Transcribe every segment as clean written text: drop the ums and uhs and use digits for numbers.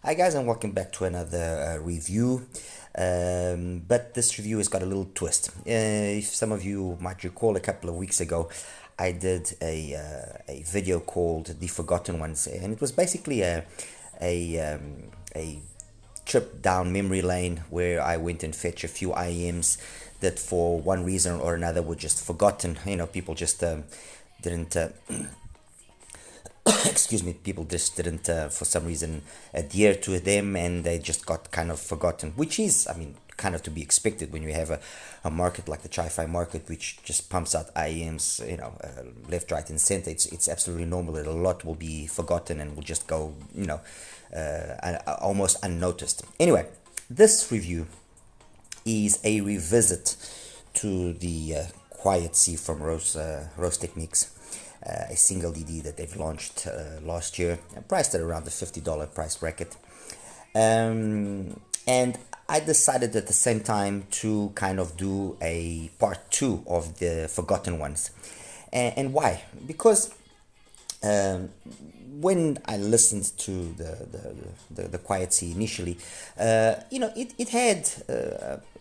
Hi guys, and welcome back to another review. But this review has got a little twist. If some of you might recall, a couple of weeks ago, I did a video called "The Forgotten Ones," and it was basically a trip down memory lane where I went and fetched a few IEMs that, for one reason or another, were just forgotten. People just didn't. Excuse me, people just didn't for some reason adhere to them, and they just got kind of forgotten, which is, kind of to be expected when you have a market like the HiFi market, which just pumps out IEMs, left, right, and center. It's absolutely normal that a lot will be forgotten and will just go, almost unnoticed. Anyway, this review is a revisit to the QUIETSEA from ROSETECHNICS, a single DD that they've launched last year, priced at around the $50 price bracket. And I decided at the same time to kind of do a part two of the forgotten ones. And why? Because when I listened to the QUIETSEA initially, it had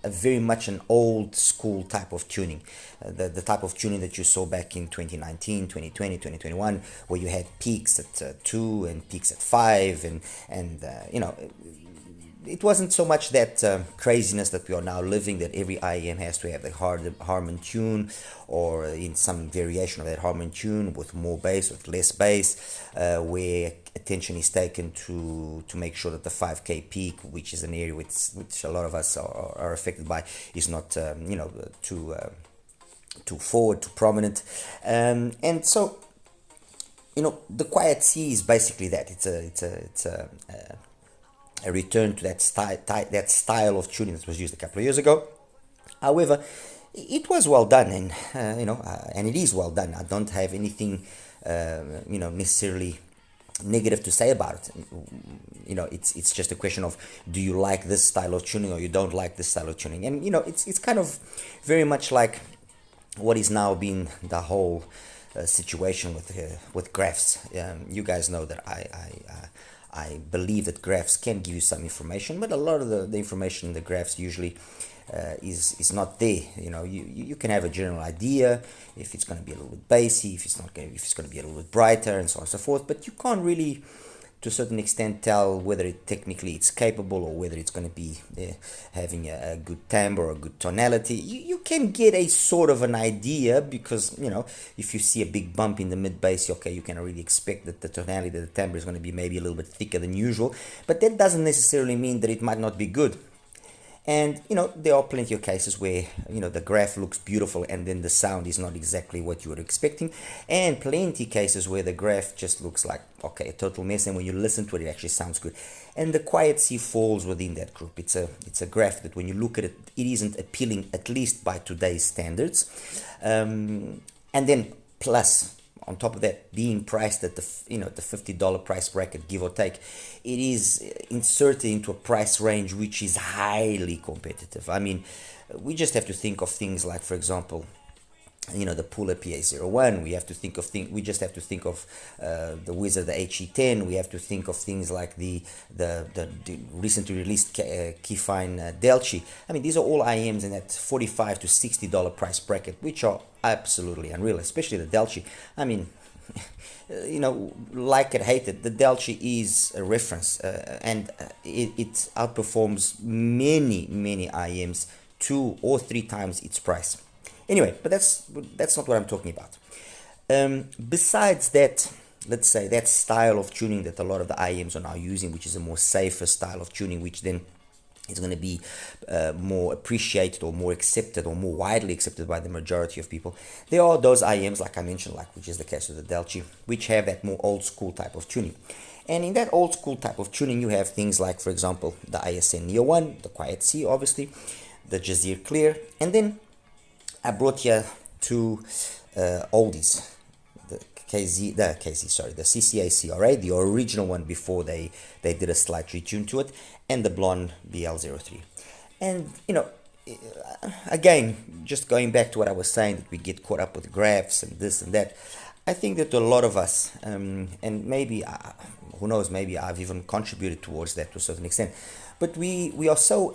a very much an old school type of tuning, the type of tuning that you saw back in 2019, 2020, 2021, where you had peaks at 2 and peaks at 5, and it wasn't so much that craziness that we are now living, that every IEM has to have the Harman tune, or in some variation of that Harman tune with more bass, with less bass, where attention is taken to make sure that the 5K peak, which is an area which a lot of us are affected by, is not too forward, too prominent, and so the QUIETSEA is basically that. It's a return to that style of tuning that was used a couple of years ago. However, it was well done, and and it is well done. I don't have anything necessarily negative to say about it. It's just a question of, do you like this style of tuning or you don't like this style of tuning? And it's kind of very much like what is now being the whole situation with graphs. You guys know that I believe that graphs can give you some information, but a lot of the information in the graphs usually is not there. You can have a general idea if it's going to be a little bit bassy, if it's going to be a little bit brighter, and so on and so forth. But you can't really, to a certain extent, tell whether technically it's capable, or whether it's going to be having a good timbre or a good tonality. You can get a sort of an idea, because if you see a big bump in the mid bass, okay, you can really expect that the tonality, the timbre is going to be maybe a little bit thicker than usual, but that doesn't necessarily mean that it might not be good. And there are plenty of cases where the graph looks beautiful and then the sound is not exactly what you were expecting, and plenty of cases where the graph just looks like, okay, a total mess, and when you listen to it, it actually sounds good. And the QUIETSEA falls within that group. It's a graph that, when you look at it, it isn't appealing, at least by today's standards. And then plus, on top of that, being priced at the $50 price bracket, give or take, it is inserted into a price range which is highly competitive. We just have to think of things like, for example, the Pula PA01. We just have to think of the Wizard, the HE10. We have to think of things like the recently released Keyfine Delchi. These are all IEMs in that $45 to $60 price bracket, which are absolutely unreal, especially the Delchi. Like it, hate it, the Delchi is a reference, and it outperforms many IEMs 2 or 3 times its price. Anyway, but that's not what I'm talking about. Besides that, let's say that style of tuning that a lot of the IEMs are now using, which is a more safer style of tuning, which then is going to be more appreciated, or more accepted, or more widely accepted by the majority of people. There are those IEMs, like I mentioned, which is the case of the Delchi, which have that more old school type of tuning. And in that old school type of tuning, you have things like, for example, the ISN Neo 1, the QUIETSEA, obviously, the Jazeer Clear, and then I brought here 2 oldies, the CCA CRA, the original one before they did a slight retune to it, and the blonde BL03. And again, just going back to what I was saying, that we get caught up with graphs and this and that. I think that a lot of us, and maybe, who knows, maybe I've even contributed towards that to a certain extent, but we are so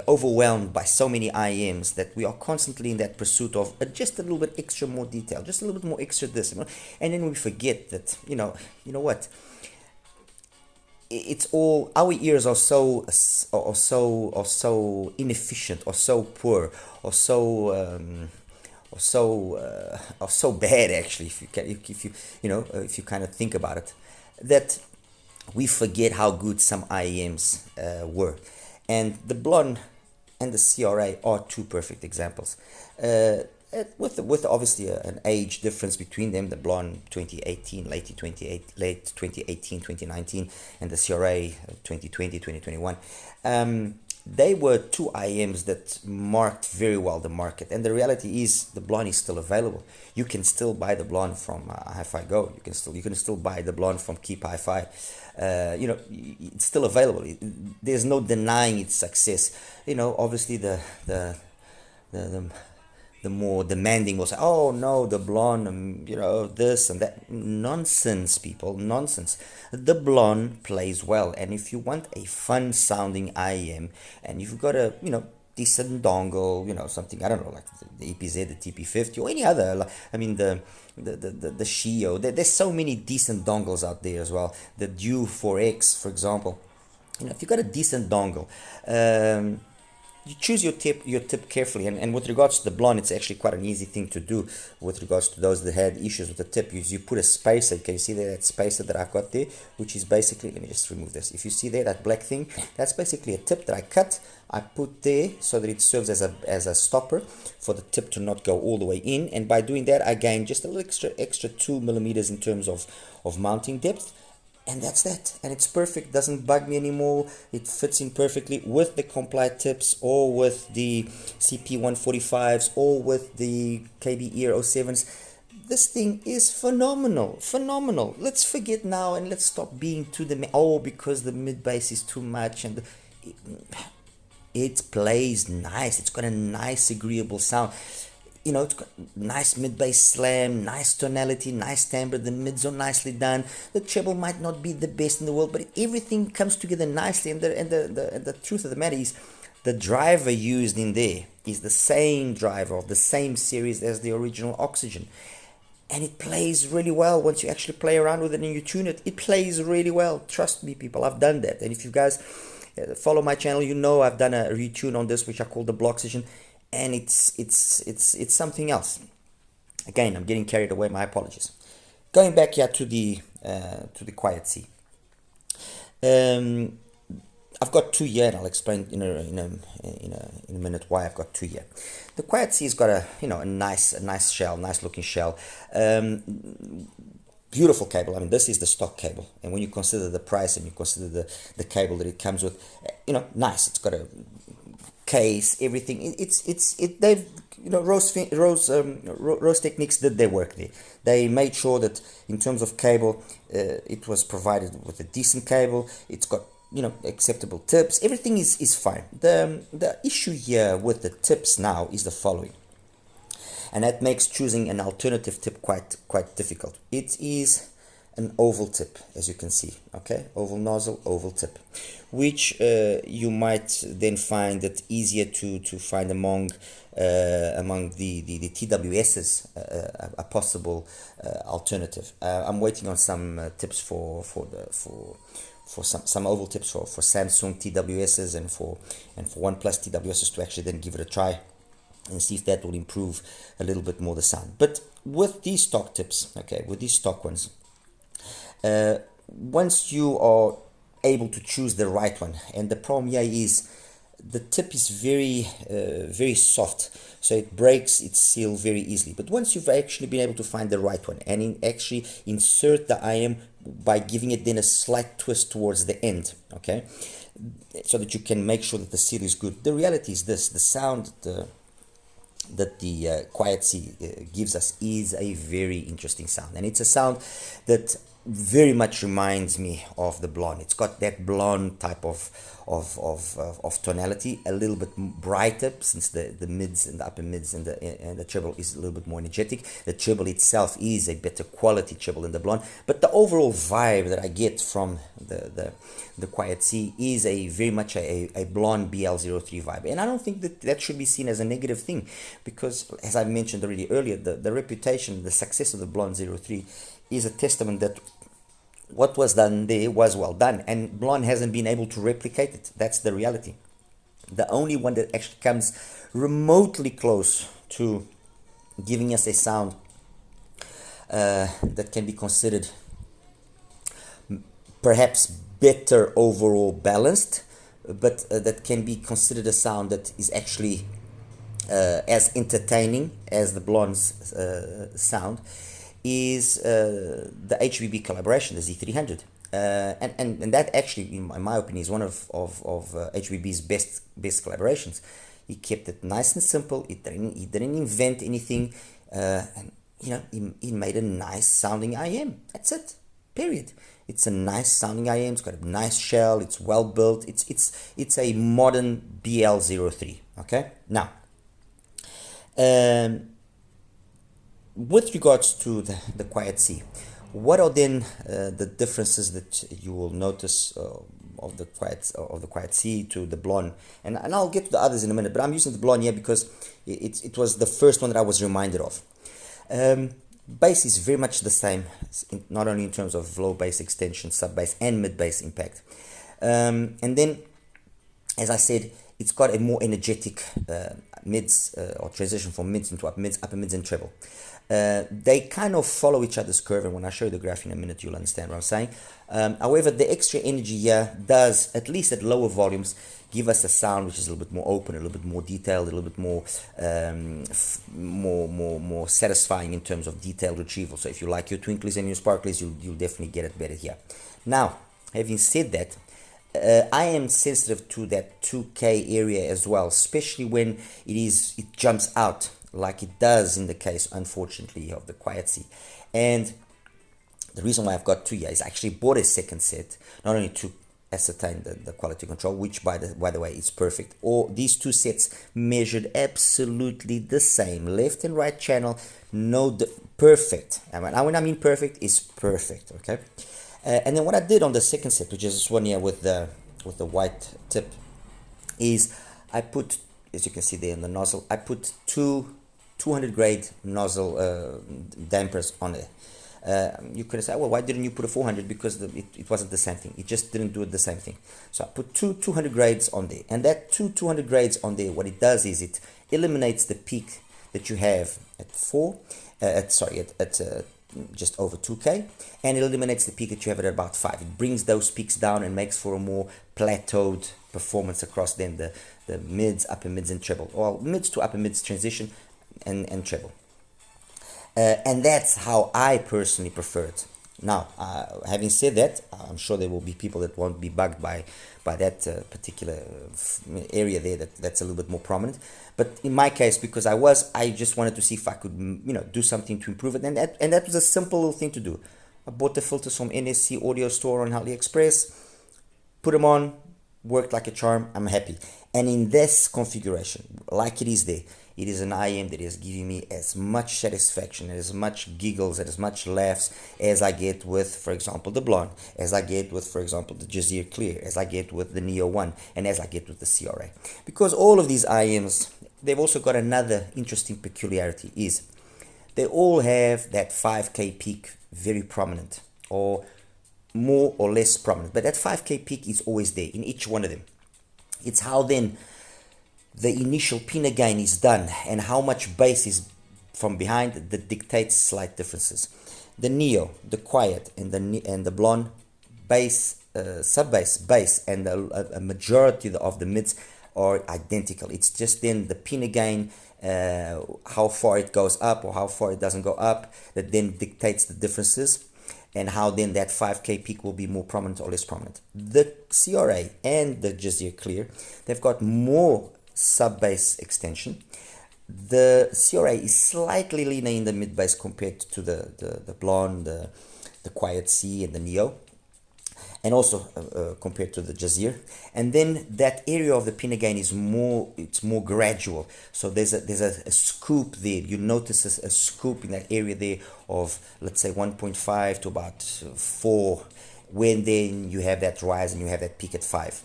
overwhelmed by so many IEMs that we are constantly in that pursuit of just a little bit extra more detail, just a little bit more extra this, and then we forget that, you know what, it's all, our ears are so inefficient, or so poor, or so bad, actually, if you can, if you if you kind of think about it, that we forget how good some IEMs were. And the Blonde and the CRA are two perfect examples. With obviously an age difference between them, the Blonde 2018, late 2018, 2019, and the CRA 2020, 2021. They were two IEMs that marked very well the market, and the reality is the Blonde is still available. You can still buy the Blonde from HIFIGO. You can still buy the Blonde from Keep HiFi. It's still available. There's no denying its success. Obviously the more demanding will say, oh no, the Blonde, this and that. Nonsense, people, nonsense. The Blonde plays well, and if you want a fun sounding IEM, and you've got a, decent dongle, something, I don't know, like the EPZ, the TP50, or any other, the Shio, there's so many decent dongles out there as well. The Dew 4X, for example. If you've got a decent dongle, you choose your tip carefully, and with regards to the Blonde, it's actually quite an easy thing to do. With regards to those that had issues with the tip, you put a spacer. Can you see that spacer that I've got there, which is basically, let me just remove this. If you see there, that black thing, that's basically a tip that I put there so that it serves as a stopper for the tip to not go all the way in, and by doing that I gain just a little extra 2 millimeters in terms of mounting depth. And that's that, and it's perfect, doesn't bug me anymore. It fits in perfectly with the Comply tips, or with the CP145s, or with the KB Ear 07s. This thing is phenomenal. Let's forget now, and let's stop being too because the mid bass is too much, and it plays nice. It's got a nice agreeable sound. It's got nice mid-bass slam, nice tonality, nice timbre. The mids are nicely done. The treble might not be the best in the world, but everything comes together nicely. And the truth of the matter is, the driver used in there is the same driver of the same series as the original Oxygen. And it plays really well once you actually play around with it and you tune it. It plays really well. Trust me, people, I've done that. And if you guys follow my channel, I've done a retune on this, which I call the Bloxygen. And it's something else. Again, I'm getting carried away. My apologies. Going back here to the QUIETSEA. I've got two here, and I'll explain in a minute why I've got two here. The QUIETSEA's got a nice shell, nice looking shell. Beautiful cable. This is the stock cable, and when you consider the price and you consider the cable that it comes with, nice. It's got a case, everything. They've ROSETECHNICS did their work there. They made sure that in terms of cable, it was provided with a decent cable. It's got acceptable tips. Everything is fine. The issue here with the tips now is the following, and that makes choosing an alternative tip quite difficult. It is an oval tip, as you can see, okay, oval nozzle, oval tip, which you might then find it easier to find among the TWS's a possible alternative. I'm waiting on some tips for some oval tips for Samsung TWS's and for OnePlus TWS's to actually then give it a try and see if that will improve a little bit more the sound. But with these stock tips, okay, with these stock ones, once you are able to choose the right one, and the problem here is the tip is very soft, so it breaks its seal very easily. But once you've actually been able to find the right one and actually insert the IM by giving it then a slight twist towards the end, okay, so that you can make sure that the seal is good. The reality is this: the sound that the QUIETSEA gives us is a very interesting sound, and it's a sound that very much reminds me of the blonde. It's got that blonde type of tonality, a little bit brighter, since the mids and the upper mids and the treble is a little bit more energetic. The treble itself is a better quality treble than the blonde, but the overall vibe that I get from the QUIETSEA is a very much a blonde BL03 vibe, and I don't think that should be seen as a negative thing, because as I mentioned already earlier, the reputation, the success of the blonde 03 is a testament that what was done there was well done, and blonde hasn't been able to replicate it. That's the reality. The only one that actually comes remotely close to giving us a sound that can be considered perhaps better overall balanced, but that can be considered a sound that is actually as entertaining as the blonde's sound, is the HBB collaboration, the Z300. And that actually, in my opinion, is one of HBB's best collaborations. He kept it nice and simple. He didn't invent anything, and he made a nice sounding IM. That's it. Period. It's a nice sounding IM. It's got a nice shell. It's well built. It's a modern BL03. Okay. Now, with regards to the QUIETSEA, what are then the differences that you will notice of the QUIETSEA to the blonde? And I'll get to the others in a minute, but I'm using the blonde here because it was the first one that I was reminded of. Bass is very much the same, not only in terms of low bass extension, sub bass, and mid bass impact. And then, as I said, it's got a more energetic mids or transition from mids into upper mids and treble. They kind of follow each other's curve, and when I show you the graph in a minute, you'll understand what I'm saying. However, the extra energy here does, at least at lower volumes, give us a sound which is a little bit more open, a little bit more detailed, a little bit more more satisfying in terms of detailed retrieval. So if you like your twinklies and your sparklies, you'll definitely get it better here. Now, having said that, I am sensitive to that 2K area as well, especially when it jumps out like it does in the case, unfortunately, of the QUIETSEA. And the reason why I've got two here is I actually bought a second set, not only to ascertain the quality control, which by the way is perfect, or these two sets measured absolutely the same, left and right channel, perfect. And when I mean perfect, is perfect. Okay. And then what I did on the second set, which is this one here with the white tip, is I put, as you can see there in the nozzle, I put two 200 grade nozzle dampers on it. You could say, well, why didn't you put a 400? Because it wasn't the same thing. It just didn't do it the same thing. So I put two 200 grades on there, and that 200 grades on there, what it does is it eliminates the peak that you have at just over 2K, and it eliminates the peak that you have at about 5. It brings those peaks down and makes for a more plateaued performance across then the mids, upper mids, and treble, or mids to upper mids transition and treble. And that's how I personally prefer it. Now, having said that, I'm sure there will be people that won't be bugged by that particular area there that's a little bit more prominent. But in my case, because I just wanted to see if I could, do something to improve it, and that was a simple little thing to do. I bought the filters from NSC Audio Store on AliExpress, put them on, worked like a charm. I'm happy. And in this configuration, like it is there, it is an IM that is giving me as much satisfaction, as much giggles, and as much laughs as I get with, for example, the Blonde, as I get with, for example, the Jazeer Clear, as I get with the Neo 1, and as I get with the CRA. Because all of these IMs, they've also got another interesting peculiarity, is they all have that 5K peak very prominent, or more or less prominent. But that 5K peak is always there in each one of them. It's how then the initial pinna gain is done and how much bass is from behind that dictates slight differences. The Neo, the Quiet, and the Blonde bass, sub bass, bass, and a majority of the mids are identical. It's just then the pinna gain, how far it goes up or how far it doesn't go up, that then dictates the differences, and how then that 5K peak will be more prominent or less prominent. The CRA and the Jazeer Clear, they've got more sub-bass extension. The CRA is slightly leaner in the mid-bass compared to the Blonde, the the QUIETSEA and the Neo, and also compared to the Jazeer. And then that area of the pin again is more gradual. So there's a scoop there. You notice a scoop in that area there of, let's say, 1.5 to about 4, when then you have that rise and you have that peak at 5.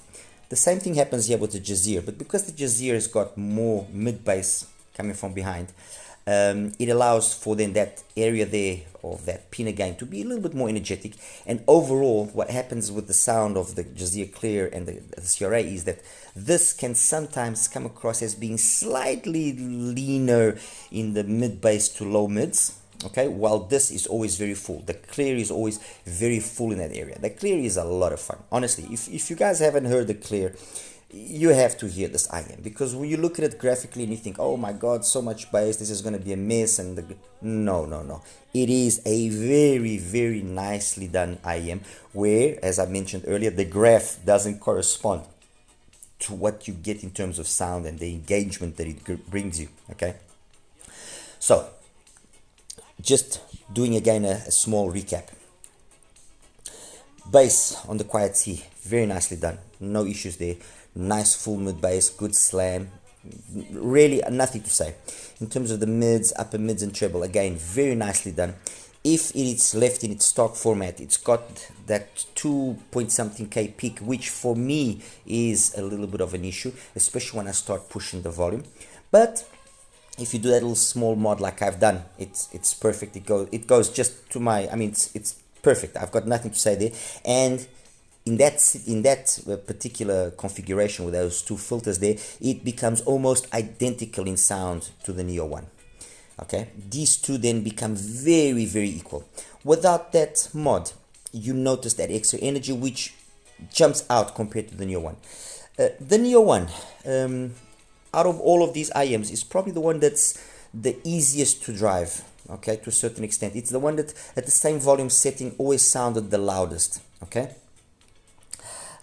The same thing happens here with the Jazeer, but because the Jazeer has got more mid bass coming from behind, it allows for then that area there of that pin again to be a little bit more energetic. And overall, what happens with the sound of the Jazeer Clear and the CRA is that this can sometimes come across as being slightly leaner in the mid bass to low mids. Okay, while this is always very full. The Clear is always very full in that area. The Clear is a lot of fun. Honestly, if you guys haven't heard the Clear, you have to hear this IM, because when you look at it graphically and you think, oh my god, so much bass, this is going to be a mess, and no, it is a very, very nicely done IM, where, as I mentioned earlier, the graph doesn't correspond to what you get in terms of sound and the engagement that it brings you. Okay, so just doing again a small recap. Bass on the QUIETSEA, very nicely done, no issues there. Nice full mid bass, good slam, really nothing to say. In terms of the mids, upper mids and treble, again, very nicely done. If it's left in its stock format, it's got that 2 point something K peak, which for me is a little bit of an issue, especially when I start pushing the volume. But if you do that little small mod like I've done, it's perfect. It goes just to my, I mean, it's perfect. I've got nothing to say there. And in that particular configuration with those two filters there, it becomes almost identical in sound to the Neo one. Okay, these two then become very, very equal. Without that mod, you notice that extra energy which jumps out compared to the Neo one. The Neo one, out of all of these IMs, is probably the one that's the easiest to drive. Okay, to a certain extent, it's the one that at the same volume setting always sounded the loudest. Okay.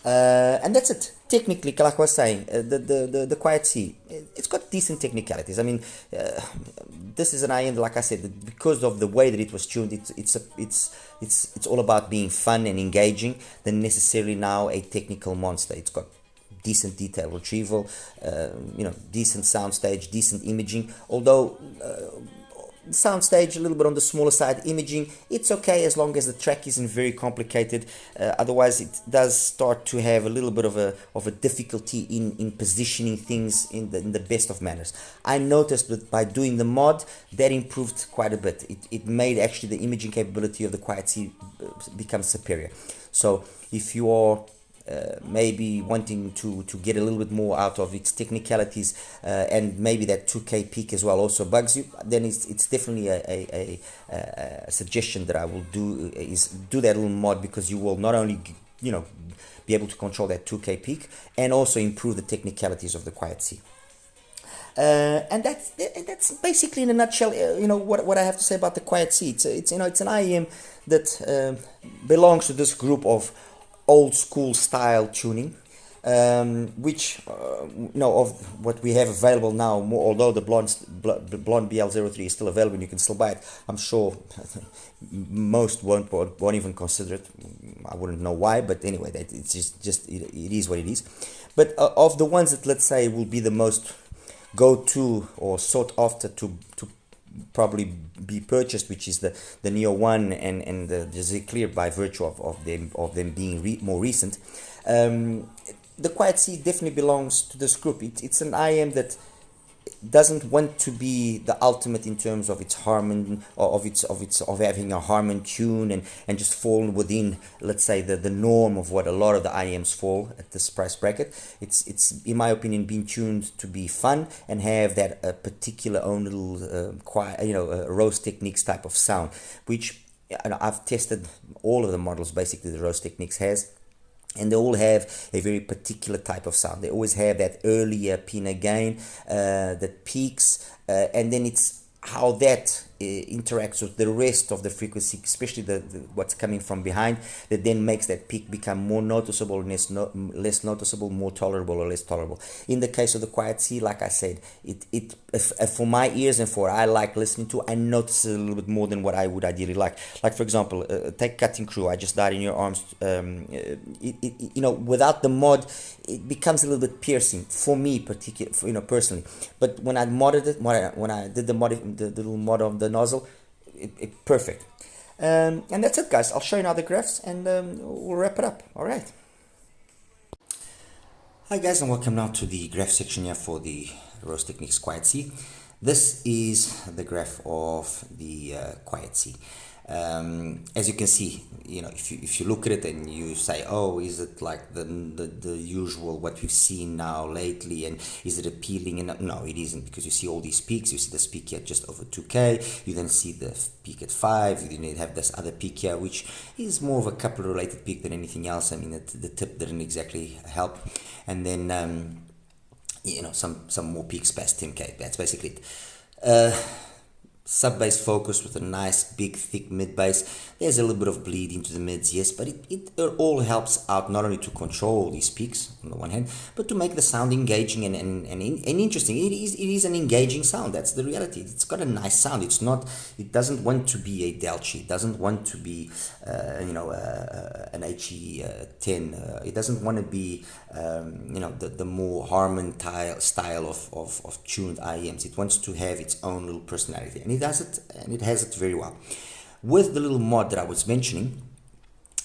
And that's it. Technically, like I was saying, the QUIETSEA, it's got decent technicalities. I mean, this is an IM, like I said, because of the way that it was tuned, it's all about being fun and engaging than necessarily now a technical monster. It's got decent detail retrieval, decent soundstage, decent imaging, although soundstage a little bit on the smaller side. Imaging, it's okay as long as the track isn't very complicated. Otherwise, it does start to have a little bit of a difficulty in positioning things in the best of manners. I noticed that by doing the mod, that improved quite a bit. It made actually the imaging capability of the QUIETSEA become superior. So if you are maybe wanting to get a little bit more out of its technicalities, and maybe that 2K peak as well also bugs you, then it's definitely a suggestion that I will do, is do that little mod, because you will not only be able to control that 2K peak and also improve the technicalities of the QUIETSEA. And that's basically in a nutshell, what I have to say about the QUIETSEA. It's an IM that belongs to this group of old school style tuning, which of what we have available now, although the blonde BL03 is still available and you can still buy it, I'm sure most won't even consider it. I wouldn't know why, but anyway, it's just it is what it is. But of the ones that, let's say, will be the most go-to or sought after to probably be purchased, which is the Neo 1 and the Jazeera Clear, by virtue of them being more recent, the QUIETSEA definitely belongs to this group. It's an IM that doesn't want to be the ultimate in terms of its harmony, or of having a harmon tune and just fall within, let's say, the norm of what a lot of the IMs fall at this price bracket. It's in my opinion being tuned to be fun and have that particular own little ROSETECHNICS type of sound, which I've tested all of the models basically the ROSETECHNICS has. And they all have a very particular type of sound. They always have that earlier pin again that peaks, and then it's how that interacts with the rest of the frequency, especially what's coming from behind, that then makes that peak become more noticeable, less noticeable, more tolerable or less tolerable. In the case of the QUIETSEA, like I said, for my ears and for what I like listening to, I notice it a little bit more than what I would ideally like. Like for example, take Cutting Crew, I Just Died in Your Arms. Without the mod, it becomes a little bit piercing for me, personally. But when I modded it, when I did the little mod of the nozzle, it perfect. And that's it, guys. I'll show you now the graphs, and we'll wrap it up. All right. Hi guys, and welcome now to the graph section here for the ROSETECHNICS QUIETSEA. This is the graph of the QUIETSEA. As you can see, if you look at it and you say, oh, is it like the usual what we've seen now lately, and is it appealing? And no, it isn't, because you see all these peaks. You see this peak here just over 2K, you then see the peak at 5, you then have this other peak here, which is more of a couple related peak than anything else. I mean, the tip didn't exactly help, and then some more peaks past 10K. That's basically it. Sub-bass focus with a nice big thick mid bass. There's a little bit of bleed into the mids, yes, but it all helps out not only to control these peaks on the one hand, but to make the sound engaging and interesting. It is an engaging sound. That's the reality. It's got a nice sound. It doesn't want to be a Delchi. It doesn't want to be an HE10. It doesn't want to be the more Harman style of tuned IEMs. It wants to have its own little personality, and it does it, and it has it very well. With the little mod that I was mentioning,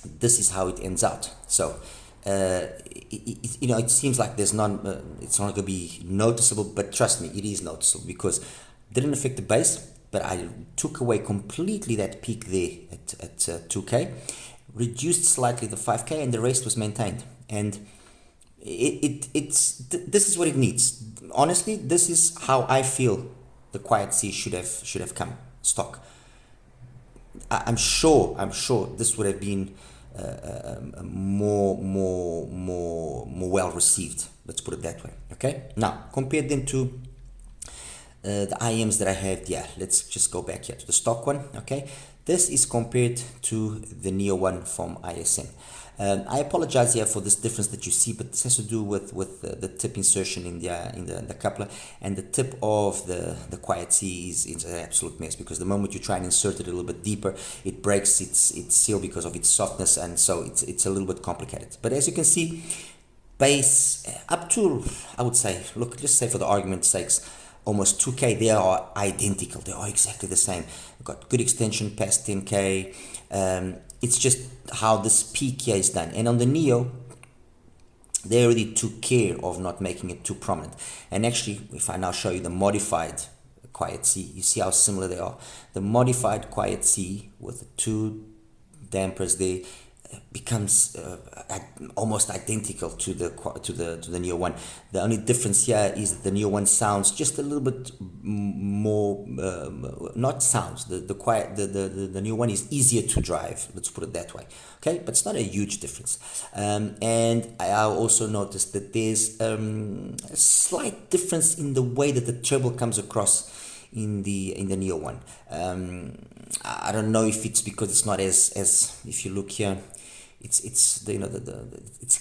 this is how it ends out. So it seems like it's not going to be noticeable, but trust me, it is noticeable, because it didn't affect the bass, but I took away completely that peak there at 2K, reduced slightly the 5K, and the rest was maintained. And this is what it needs. Honestly, this is how I feel the QUIETSEA should have come stock. I'm sure this would have been more well received. Let's put it that way. Okay. Now compared then to the IEMs that I had. Yeah, let's just go back here to the stock one. Okay, this is compared to the Neo one from ISM. I apologize here for this difference that you see, but this has to do with the tip insertion in the coupler, and the tip of the QUIETSEA is an absolute mess, because the moment you try and insert it a little bit deeper, it breaks its seal because of its softness, and so it's a little bit complicated. But as you can see, bass up to, I would say, look, just say for the argument's sakes, almost 2K, they are identical. They are exactly the same. We've got good extension past 10K. It's just how this peak here is done. And on the Neo, they already took care of not making it too prominent. And actually, if I now show you the modified QUIETSEA, you see how similar they are. The modified QUIETSEA with the two dampers there becomes almost identical to the Neo one. The only difference here is that the Neo one sounds just a little bit more, not sounds. The Neo one is easier to drive. Let's put it that way. Okay, but it's not a huge difference. And I also noticed that there's a slight difference in the way that the treble comes across in the Neo one. I don't know if it's because it's not as if you look here, it's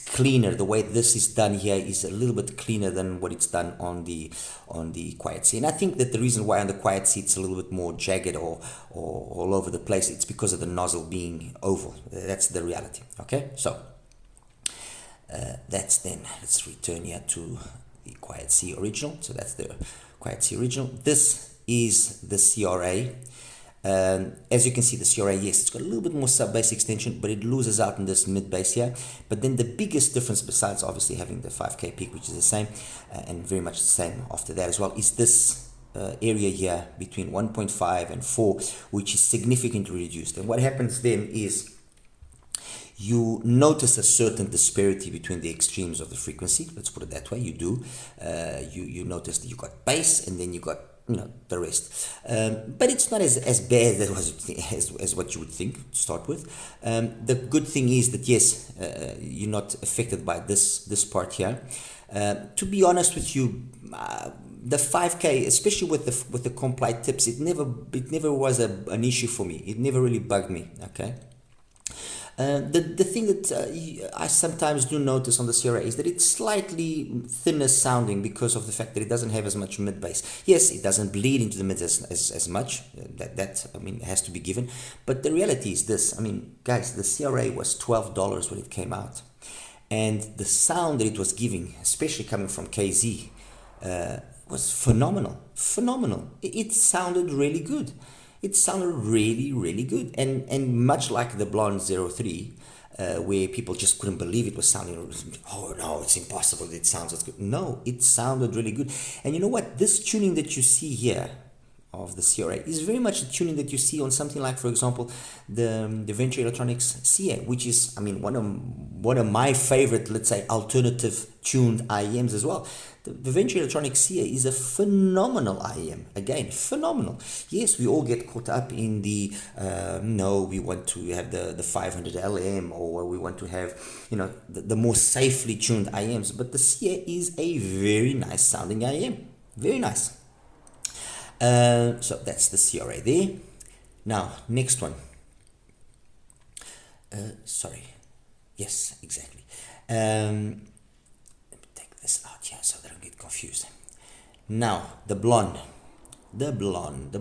cleaner. The way this is done here is a little bit cleaner than what it's done on the QUIETSEA. And I think that the reason why on the QUIETSEA it's a little bit more jagged or all over the place, it's because of the nozzle being oval. That's the reality. Okay, so that's then. Let's return here to the QUIETSEA original. So that's the QUIETSEA original. This is the CRA. As you can see, the CRA, yes, it's got a little bit more sub-bass extension, but it loses out in this mid-bass here. But then the biggest difference, besides obviously having the 5K peak, which is the same, and very much the same after that as well, is this area here between 1.5 and 4, which is significantly reduced. And what happens then is you notice a certain disparity between the extremes of the frequency. Let's put it that way. You do. You notice that you got bass, and then you got the rest, but it's not as bad as what you would think to start with. The good thing is that yes, you're not affected by this part here. To be honest with you, the 5K, especially with the compli tips, it never was an issue for me. It never really bugged me. Okay. The thing that I sometimes do notice on the CRA is that it's slightly thinner sounding because of the fact that it doesn't have as much mid bass. Yes, it doesn't bleed into the mids as much. That I mean, has to be given. But the reality is this. I mean, guys, the CRA was $12 when it came out, and the sound that it was giving, especially coming from KZ, was phenomenal. Phenomenal. It sounded really good. It sounded really, really good. And much like the Blonde 03, where people just couldn't believe it was sounding, oh no, it's impossible, it sounds as good. No, it sounded really good. And you know what? This tuning that you see here of the CRA is very much the tuning that you see on something like, for example, the Venture Electronics CA, which is, I mean, one of my favorite, let's say, alternative tuned IEMs as well. The Venture Electronics CA is a phenomenal IEM. Again, phenomenal. Yes, we all get caught up in the, no, we want to have the 500 LM, or we want to have, you know, the more safely tuned IEMs. But the CA is a very nice sounding IEM. Very nice. So that's the CRA there. Now, next one. Sorry. Yes, exactly. Let me take this out here so that I don't get confused. Now, the blonde. The blonde.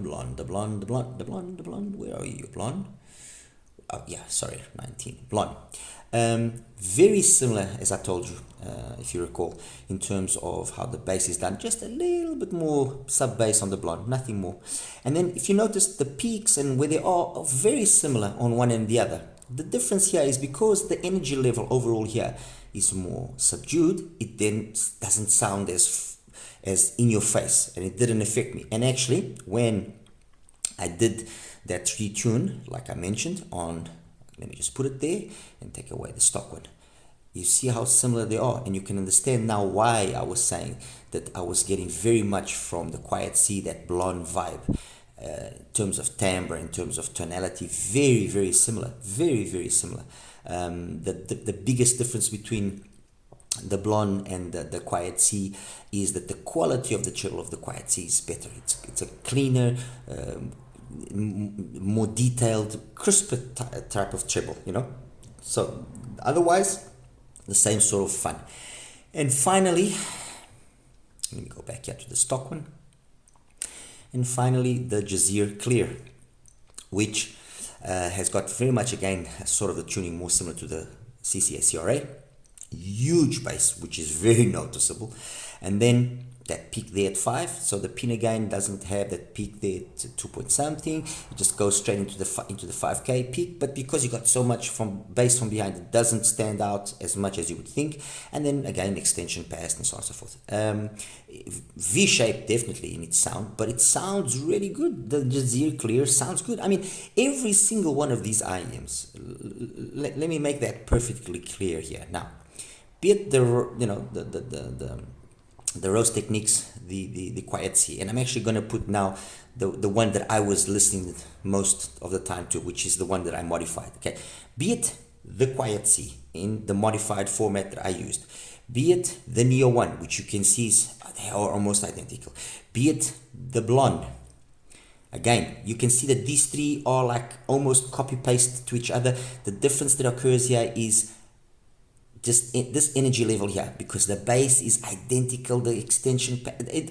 Where are you, blonde? Oh, yeah, sorry, 19. Blonde. Very similar, as I told you, if you recall, in terms of how the bass is done. Just a little bit more sub bass on the blonde, nothing more. And then if you notice, the peaks and where they are very similar on one and the other. The difference here is because the energy level overall here is more subdued, it then doesn't sound as in your face, and it didn't affect me. And actually, when I did that retune, like I mentioned, on, let me just put it there and take away the stock one. You see how similar they are, and you can understand now why I was saying that I was getting very much from the QUIETSEA, that blonde vibe, in terms of timbre, in terms of tonality, very, very similar, very, very similar. The biggest difference between the blonde and the QUIETSEA is that the quality of the treble of the QUIETSEA is better. It's a cleaner, more detailed, crisper type of treble, you know. So otherwise, the same sort of fun. And finally, let me go back here to the stock one. And finally, the Jazeer Clear, which has got very much, again, sort of the tuning more similar to the CCA CRA. Huge bass, which is very noticeable. And then that peak there at 5, so the pin again doesn't have that peak there at 2 point something. It just goes straight into the 5K peak, but because you got so much from bass from behind, it doesn't stand out as much as you would think. And then again, extension passed and so on and so forth. V-shape definitely in its sound, but it sounds really good. The Jazeer Clear sounds good. I mean, every single one of these IEMs, let me make that perfectly clear here. Now, be it the ROSETECHNICS, the QUIETSEA, and I'm actually going to put now the one that I was listening most of the time to, which is the one that I modified. Okay, be it the QUIETSEA in the modified format that I used, be it the Neo one, which you can see they are almost identical, be it the blonde. Again, you can see that these three are like almost copy paste to each other. The difference that occurs here is just this energy level here, because the bass is identical, the extension,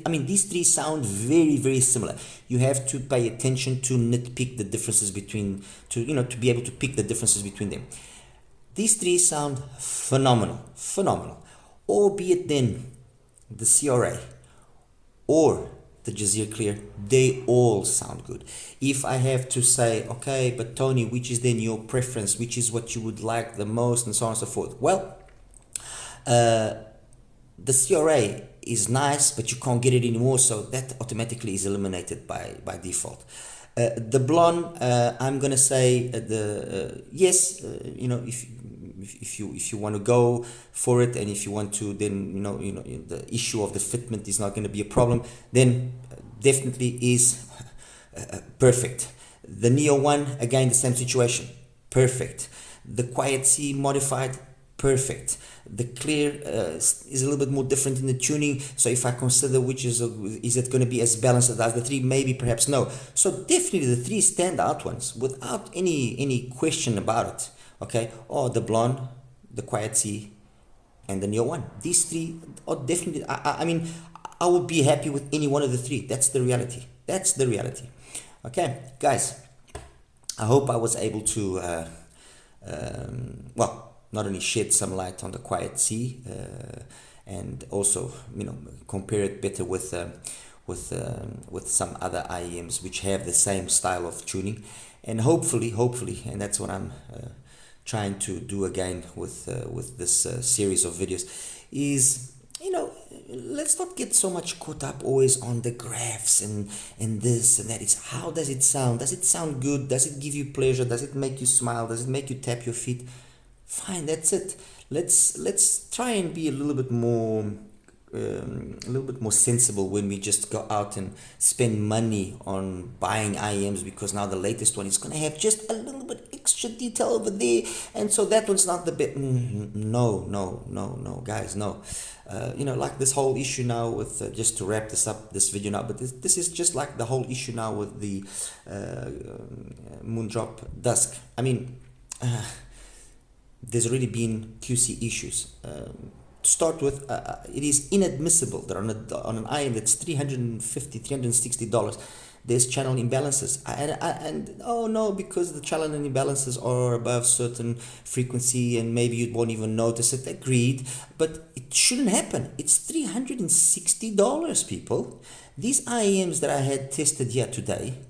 I mean, these three sound very, very similar. You have to pay attention to nitpick the differences between, to be able to pick the differences between them. These three sound phenomenal, phenomenal. Albeit then the CRA or the Jazeer Clear, they all sound good. If I have to say, okay, but Tony, which is then your preference, which is what you would like the most, and so on and so forth, well, the CRA is nice, but you can't get it anymore, so that automatically is eliminated by default. The blonde, I'm gonna say yes, if you want to go for it, and if you want to, then the issue of the fitment is not going to be a problem, then definitely is perfect. The Neo one, again, the same situation, perfect. The QUIETSEA modified, perfect. The clear is a little bit more different in the tuning, so if I consider which is it going to be as balanced as the 3, maybe perhaps no. So definitely the 3 standout ones without any question about it. Okay, or the blonde, the QUIETSEA, and the Neo 1. These 3 are definitely, I mean, I would be happy with any one of the 3. That's the reality. That's the reality. Okay, guys, I hope I was able to well, not only shed some light on the QUIETSEA and also, you know, compare it better with some other IEMs which have the same style of tuning, and hopefully, and that's what I'm trying to do again with this series of videos, is, you know, let's not get so much caught up always on the graphs and this and that. It's how does it sound? Does it sound good? Does it give you pleasure? Does it make you smile? Does it make you tap your feet? Fine, that's it. Let's try and be a little bit more sensible when we just go out and spend money on buying IEMs, because now the latest one is going to have just a little bit extra detail over there, and so that one's not the best. No, guys, no. You know, like this whole issue now with, just to wrap this video now, but this is just like the whole issue now with the Moondrop Dusk. I mean, there's already been QC issues. To start with, it is inadmissible that on an IM that's $350, $360, there's channel imbalances. And oh no, because the channel imbalances are above certain frequency and maybe you won't even notice it. Agreed, but it shouldn't happen. It's $360, people. These IEMs that I had tested here today,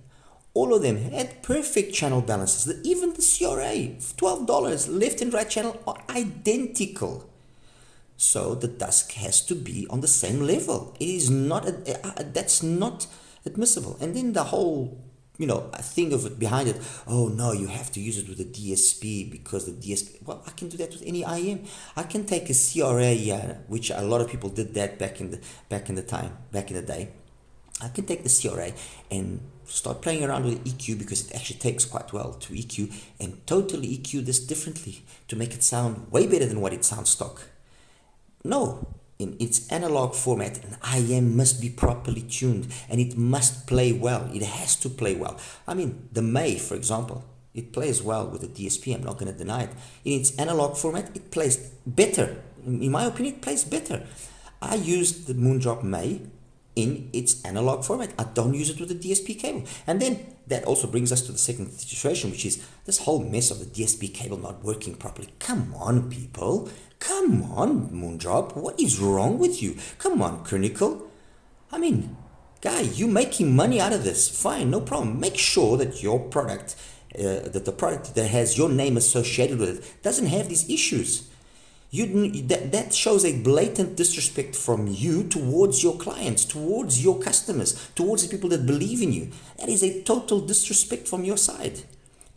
all of them had perfect channel balances. Even the CRA, $12, left and right channel are identical. So the dusk has to be on the same level. It is not, that's not admissible. And then the whole, you know, thing of it behind it, oh no, you have to use it with a DSP because the DSP, well, I can do that with any IM. I can take a CRA, which a lot of people did that back in the day. I can take the CRA and start playing around with EQ, because it actually takes quite well to EQ, and totally EQ this differently to make it sound way better than what it sounds stock. No, in its analog format, an IM must be properly tuned and it must play well. It has to play well. I mean, the May, for example, it plays well with the DSP. I'm not going to deny it. In its analog format, it plays better. In my opinion, it plays better. I used the Moondrop May in its analog format. I don't use it with the DSP cable. And then that also brings us to the second situation, which is this whole mess of the DSP cable not working properly. Come on, people. Come on, Moondrop. What is wrong with you? Come on, Chronicle. I mean, guy, you making money out of this. Fine, no problem. Make sure that your product, that the product that has your name associated with it, doesn't have these issues. That shows a blatant disrespect from you towards your clients, towards your customers, towards the people that believe in you. That is a total disrespect from your side.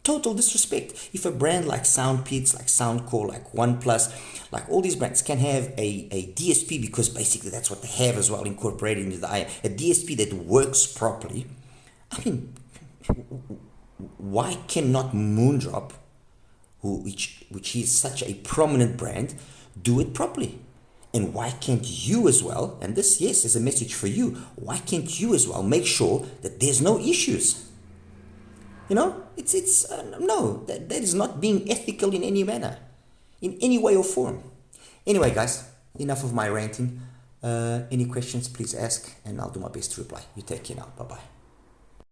Total disrespect. If a brand like Soundpeats, like Soundcore, like OnePlus, like all these brands can have a DSP, because basically that's what they have as well, incorporated into the IM, a DSP that works properly. I mean, why cannot Moondrop, which is such a prominent brand, do it properly? And why can't you as well, and this, yes, is a message for you, why can't you as well make sure that there's no issues? You know, no, that is not being ethical in any manner, in any way or form. Anyway, guys, enough of my ranting. Any questions, please ask, and I'll do my best to reply. You take care now. Bye-bye.